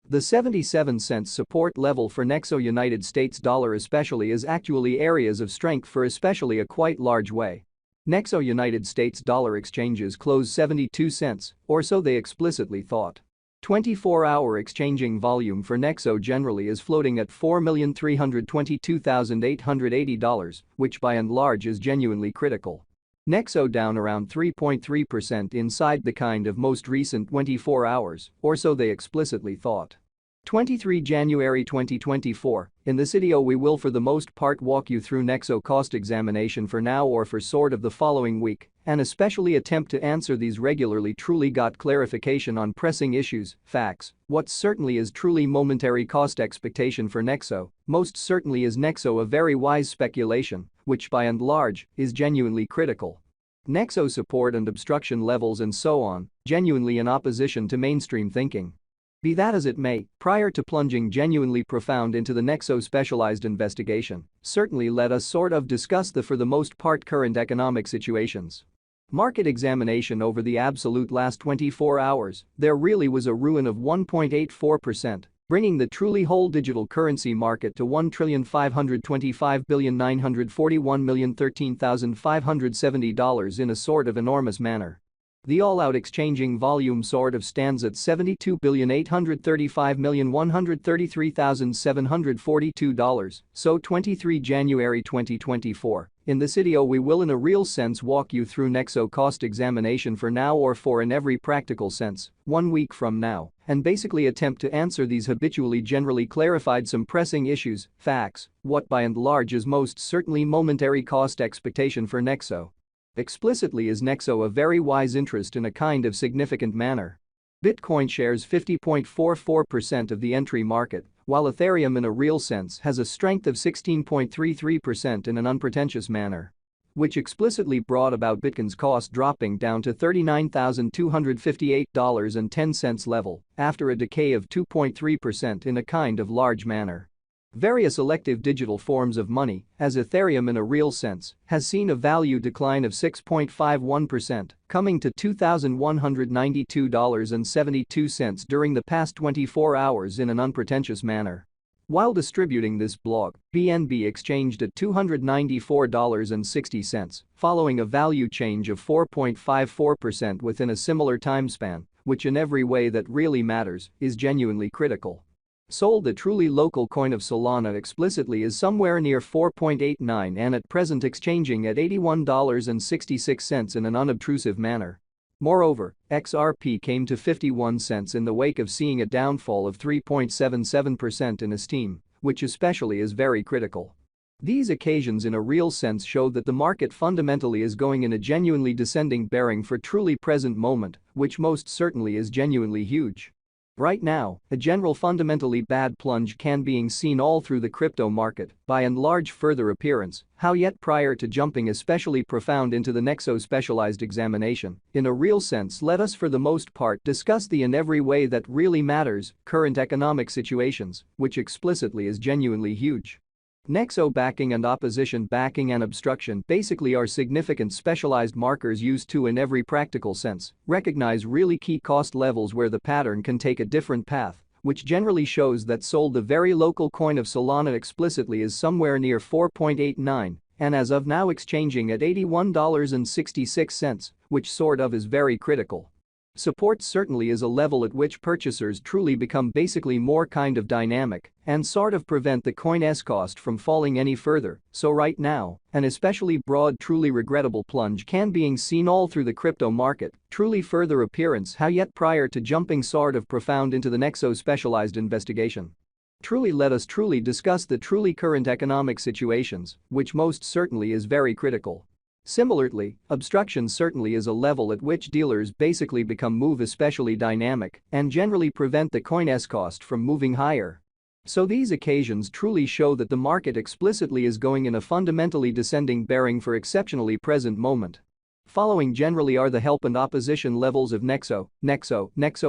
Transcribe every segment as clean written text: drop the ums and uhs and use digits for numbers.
The 77-cent support level for Nexo United States dollar especially is actually areas of strength for especially a quite large way. Nexo United States dollar exchanges close 72 cents, or so they explicitly thought. 24-hour exchanging volume for Nexo generally is floating at $4,322,880, which by and large is genuinely critical. Nexo down around 3.3% inside the kind of most recent 24 hours, or so they explicitly thought. 23 January 2024, in this video we will for the most part walk you through Nexo cost examination for now or for sort of the following week, and especially attempt to answer these regularly truly got clarification on pressing issues, facts, what certainly is truly momentary cost expectation for Nexo, most certainly is Nexo a very wise speculation, which by and large is genuinely critical. Nexo support and obstruction levels and so on, genuinely in opposition to mainstream thinking. Be that as it may, prior to plunging genuinely profound into the Nexo specialized investigation, certainly let us sort of discuss the for the most part current economic situations. Market examination over the absolute last 24 hours, there really was a ruin of 1.84%, bringing the truly whole digital currency market to $1,525,941,013,570 in a sort of enormous manner. The all-out exchanging volume sort of stands at $72,835,133,742, so 23 January 2024. In this video we will in a real sense walk you through Nexo cost examination for now or for in every practical sense, 1 week from now, and basically attempt to answer these habitually generally clarified some pressing issues, facts, what by and large is most certainly momentary cost expectation for Nexo. Explicitly is Nexo a very wise interest in a kind of significant manner. Bitcoin shares 50.44% of the entry market, while Ethereum in a real sense has a strength of 16.33% in an unpretentious manner. Which explicitly brought about Bitcoin's cost dropping down to $39,258.10 level after a decay of 2.3% in a kind of large manner. Various elective digital forms of money, as Ethereum in a real sense, has seen a value decline of 6.51%, coming to $2,192.72 during the past 24 hours in an unpretentious manner. While distributing this blog, BNB exchanged at $294.60, following a value change of 4.54% within a similar time span, which in every way that really matters is genuinely critical. Sold, the truly local coin of Solana explicitly is somewhere near 4.89 and at present exchanging at $81.66 in an unobtrusive manner. Moreover, XRP came to 51 cents in the wake of seeing a downfall of 3.77% in esteem, which especially is very critical. These occasions in a real sense show that the market fundamentally is going in a genuinely descending bearing for truly present moment, which most certainly is genuinely huge. Right now, a general fundamentally bad plunge can being seen all through the crypto market, by and large further appearance, how yet prior to jumping especially profound into the Nexo specialized examination, in a real sense let us for the most part discuss the in every way that really matters, current economic situations, which explicitly is genuinely huge. Nexo backing and opposition backing and obstruction basically are significant specialized markers used to in every practical sense recognize really key cost levels where the pattern can take a different path, which generally shows that sold the very local coin of Solana explicitly is somewhere near 4.89 and as of now exchanging at $81.66, which sort of is very critical. Support certainly is a level at which purchasers truly become basically more kind of dynamic and sort of prevent the coin's cost from falling any further, so right now, an especially broad truly regrettable plunge can being seen all through the crypto market, truly further appearance how yet prior to jumping sort of profound into the Nexo specialized investigation. Truly let us truly discuss the truly current economic situations, which most certainly is very critical. Similarly, obstruction certainly is a level at which dealers basically become move especially dynamic and generally prevent the coin's cost from moving higher. So these occasions truly show that the market explicitly is going in a fundamentally descending bearing for exceptionally present moment. Following generally are the help and opposition levels of Nexo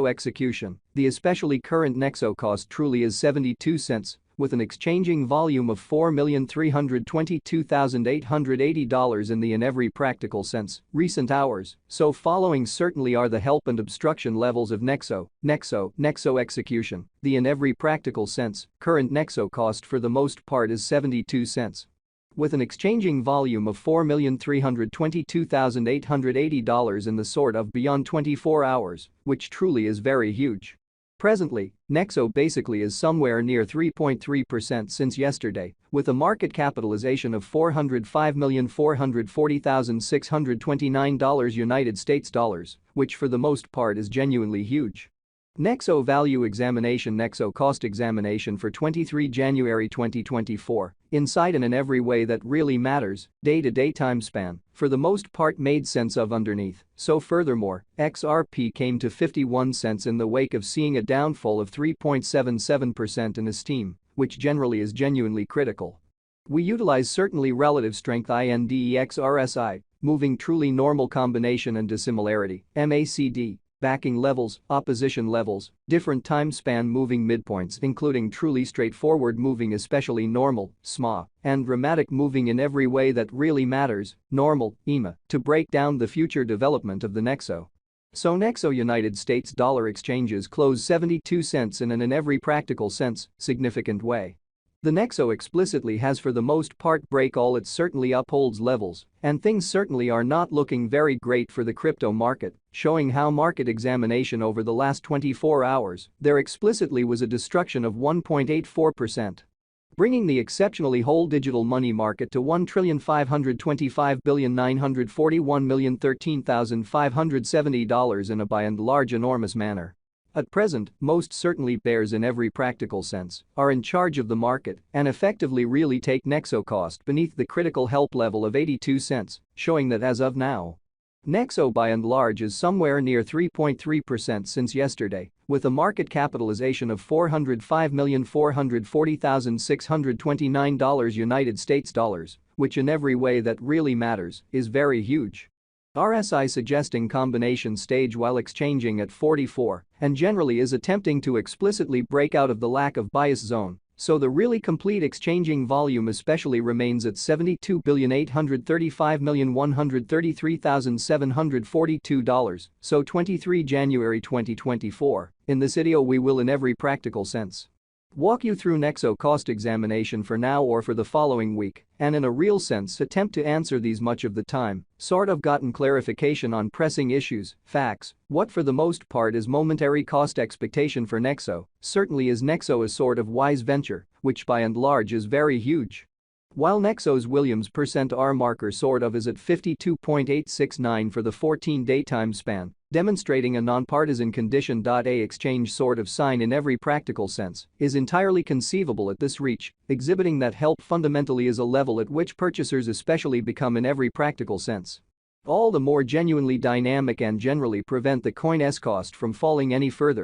execution. The especially current Nexo cost truly is 72 cents, with an exchanging volume of $4,322,880 in every practical sense, recent hours, so following certainly are the help and obstruction levels of Nexo execution, the in every practical sense, current Nexo cost for the most part is 72 cents. With an exchanging volume of $4,322,880 in the sort of beyond 24 hours, which truly is very huge. Presently, Nexo basically is somewhere near 3.3% since yesterday, with a market capitalization of $405,440,629 United States dollars, which for the most part is genuinely huge. Nexo Value Examination Nexo Cost Examination for 23 January 2024, insight in every way that really matters, day-to-day time span, for the most part made sense of underneath, so furthermore, XRP came to 51 cents in the wake of seeing a downfall of 3.77% in Steam, which generally is genuinely critical. We utilize certainly relative strength INDEX RSI, moving truly normal combination and dissimilarity, MACD, backing levels, opposition levels, different time span moving midpoints including truly straightforward moving especially normal, SMA, and dramatic moving in every way that really matters, normal, EMA, to break down the future development of the Nexo. So Nexo United States dollar exchanges close 72 cents in every practical sense, significant way. The Nexo explicitly has for the most part break all it certainly upholds levels, and things certainly are not looking very great for the crypto market, showing how market examination over the last 24 hours, there explicitly was a destruction of 1.84%. Bringing the exceptionally whole digital money market to $1,525,941,013,570 in a by and large enormous manner. At present, most certainly bears in every practical sense are in charge of the market and effectively really take Nexo cost beneath the critical help level of 82 cents, showing that as of now, Nexo by and large is somewhere near 3.3% since yesterday, with a market capitalization of $405,440,629 United States dollars, which in every way that really matters is very huge. RSI suggesting combination stage while exchanging at 44 and generally is attempting to explicitly break out of the lack of bias zone, so the really complete exchanging volume especially remains at $72,835,133,742, so 23 January 2024. In this video we will in every practical sense walk you through Nexo cost examination for now or for the following week, and in a real sense attempt to answer these much of the time, sort of gotten clarification on pressing issues, facts, what for the most part is momentary cost expectation for Nexo, certainly is Nexo a sort of wise venture, which by and large is very huge. While Nexo's Williams %R marker sort of is at 52.869 for the 14-day time span, demonstrating a nonpartisan condition. A exchange sort of sign in every practical sense is entirely conceivable at this reach, exhibiting that help fundamentally is a level at which purchasers especially become in every practical sense all the more genuinely dynamic and generally prevent the coin's cost from falling any further,